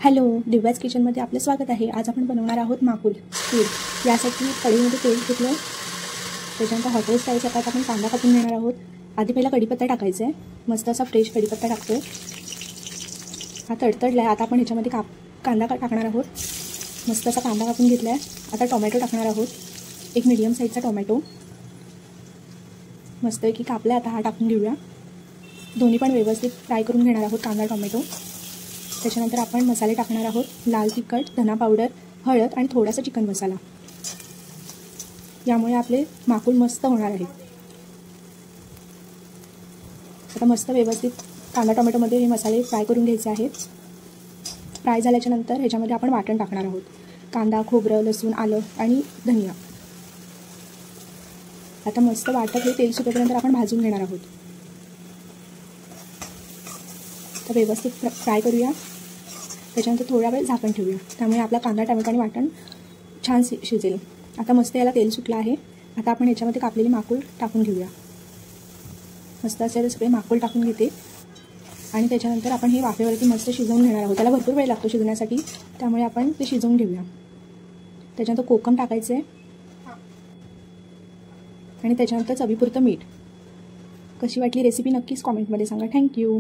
Hello, Divya's किचनमध्ये आपलं स्वागत आहे। आज आपण बनवणार आहोत माकुल खीर। यासाठी कढईमध्ये तेल घेतलं, त्याच्यानंतर हॉटेल स्टाईल सकाळी आपण कांदा कापून घेणार आहोत। आधी पहिला कढीपत्ता टाकायचा आहे, मस्त असा फ्रेश कढीपत्ता टाकतोय। हा तडतडला आहे, आता आपण ह्याच्यामध्ये कांदा टाकणार आहोत। मस्त असा कांदा कापून घेतला आहे। आता टोमॅटो टाकणार आहोत, एक मीडियम साईजचा टोमॅटो मस्त की कापला। आता हा टाकून घेऊया। दोन्ही पण व्यवस्थित फ्राय करून घेणार आहोत, कांदा टोमॅटो। त्याच्यानंतर आपण मसाले टाकणार आहोत, लाल तिखट, धना पावडर, हळद आणि थोडासा चिकन मसाला। यामुळे आपले माकुल मस्त होणार आहे। आता मस्त व्यवस्थित कांदा टोमॅटोमध्ये हे मसाले फ्राय करून घ्यायचे आहेत। फ्राय झाल्याच्या नंतर ह्याच्यामध्ये आपण वाटण टाकणार आहोत, कांदा, खोबरं, लसूण, आलं आणि धनिया। आता मस्त वाटण हे तेल सुटेपर्यंत आपण भाजून घेणार आहोत। तर व्यवस्थित फ्राय करूया, त्याच्यानंतर थोडा वेळ झाकण ठेवूया, त्यामुळे आपला कांदा टोमॅटो आणि वाटण छान शिजेल। आता मस्त याला तेल सुटलं आहे। आता आपण याच्यामध्ये कापलेली माकुल टाकून घेऊया। मस्त असे सगळे माकुल टाकून घेते आणि त्याच्यानंतर आपण हे वाफेवरती मस्त शिजवून घेणार आहोत। त्याला भरपूर वेळ लागतो शिजण्यासाठी, त्यामुळे आपण ते शिजवून घेऊया। त्याच्यानंतर कोकम टाकायचं आहे आणि त्याच्यानंतर चवीपुरतं मीठ। कशी वाटली रेसिपी नक्कीच कॉमेंटमध्ये सांगा। थँक्यू।